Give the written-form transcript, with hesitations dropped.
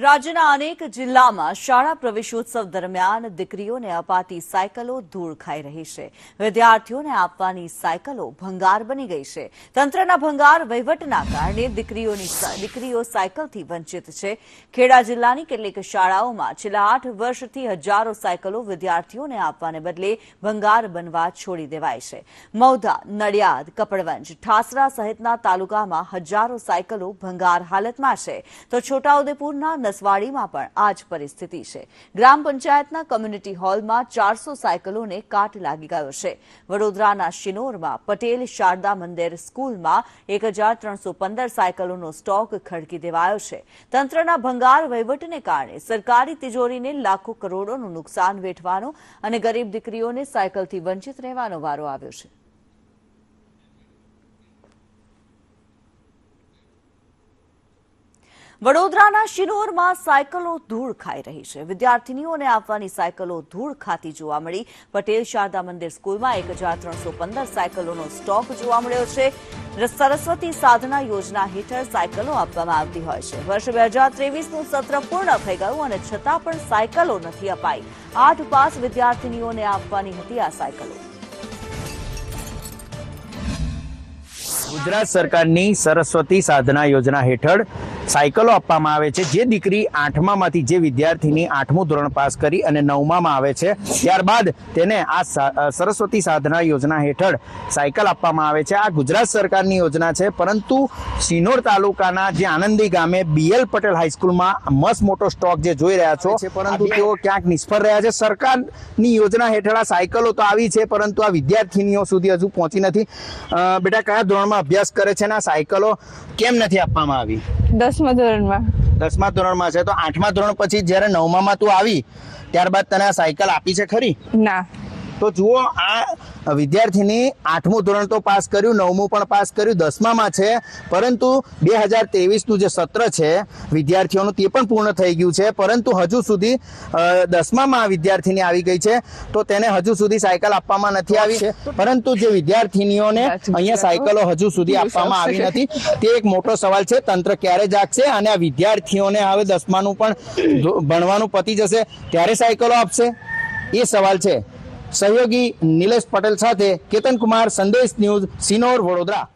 રાજ્યના અનેક જિલ્લામાં શાળા પ્રવેશોત્સવ દરમિયાન દીકરીઓને અપાતી સાયકલો ધૂળ ખાઈ રહી છે। વિદ્યાર્થીઓને આપવાની સાયકલો ભંગાર બની ગઈ છે। તંત્રના ભંગાર વહીવટના કારણે દીકરીઓ સાયકલથી વંચિત છે। ખેડા જિલ્લાની કેટલીક શાળાઓમાં છેલ્લા 8 વર્ષથી હજારો સાયકલો વિદ્યાર્થીઓને આપવાને બદલે ભંગાર બનવા છોડી દેવાઈ છે। મૌધા, નડિયાદ, કપડવંજ, ઠાસરા સહિતના તાલુકામાં હજારો સાયકલો ભંગાર હાલતમાં છે, તો છોટાઉદેપુરના નસવાડીમાં પણ આ જ પરિસ્થિતિ છે। ગ્રામ પંચાયતના કમ્યુનિટી હોલમાં 400 સાયકલોને કાટ લાગી ગયો છે। વડોદરાના શિનોરમાં પટેલ શારદા મંદિર સ્કૂલમાં 1315 સાયકલોનો સ્ટોક ખડકી દેવાયો છે। તંત્રના ભંગાર વહીવટને કારણે સરકારી તિજોરીને લાખો કરોડોનું નુકસાન વેઠવાનો અને ગરીબ દીકરીઓને સાયકલથી વંચિત રહેવાનો વારો આવ્યો છે। વડોદરાના શિનોરમાં સાયકલો ધૂળ ખાઈ રહી છે। વિદ્યાર્થીનીઓને આપવાની સાયકલો ધૂળ ખાતી જોવા મળી। પટેલ શારદા મંદિર સ્કૂલમાં 1315 સાયકલોનો સ્ટોક જોવા મળ્યો છે। સરસ્વતી સાધના યોજના હેઠળ સાયકલો આપવામાં આવતી હોય છે। વર્ષ 2023નું સત્ર પૂર્ણ થઈ ગયું અને છતાં પણ સાયકલો નથી અપાઈ। 8 પાસ વિદ્યાર્થીનીઓને આપવાની હતી આ સાયકલો। ગુજરાત સરકારની સરસ્વતી સાધના યોજના હેઠળ સાયકલો આપવામાં આવે છે। જે દીકરી 8મામાંથી જે વિદ્યાર્થીની 8મું ધોરણ પાસ કરી અને 9મામાં આવે છે, ત્યારબાદ તેને આ સરસ્વતી સાધના યોજના હેઠળ સાયકલ આપવામાં આવે છે। આ ગુજરાત સરકારની યોજના છે, પરંતુ શિનોર તાલુકાના જે આનંદી ગામે BL પટેલ હાઈસ્કૂલમાં મસ્ત મોટો સ્ટોક જે જોઈ રહ્યા છો, પરંતુ તેઓ ક્યાંક નિષ્ફળ રહ્યા છે। સરકારની યોજના હેઠળ આ સાયકલો તો આવી છે, પરંતુ આ વિદ્યાર્થીનીઓ સુધી હજુ પહોંચી નથી। બેટા, કયા ધોરણમાં અભ્યાસ કરે છે ને આ સાયકલો કેમ નથી આપવામાં આવી? 10મા ધોરણમાં। 10મા ધોરણમાં છે, તો 8મા ધોરણ પછી જ્યારે 9મામાં તું આવી ત્યારબાદ તને આ સાયકલ આપી છે ખરી? ના। તો જુઓ, આ વિદ્યાર્થીની 8મું ધોરણ તો પાસ કર્યું, 9મું પણ પાસ કર્યું, 10મામાં છે, પરંતુ 2023નું જે સત્ર છે વિદ્યાર્થીઓનું તે પણ પૂર્ણ થઈ ગયું છે, પરંતુ હજુ સુધી 10મામાં આ વિદ્યાર્થીની આવી ગઈ છે, તો તેને હજુ સુધી સાયકલ આપવામાં નથી આવી। પરંતુ જે વિદ્યાર્થીનીઓને અહીંયા સાયકલો હજુ સુધી આપવામાં આવી નથી, તે એક મોટો સવાલ છે। તંત્ર ક્યારે જાગશે અને આ વિદ્યાર્થીઓને હવે 10માનું પણ ભણવાનું પતી જશે ત્યારે સાયકલો આપશે, એ સવાલ છે। સહયોગી નિલેશ પટેલ સાથે કેતન કુમાર, સંદેશ ન્યૂઝ, શિનોર, વડોદરા।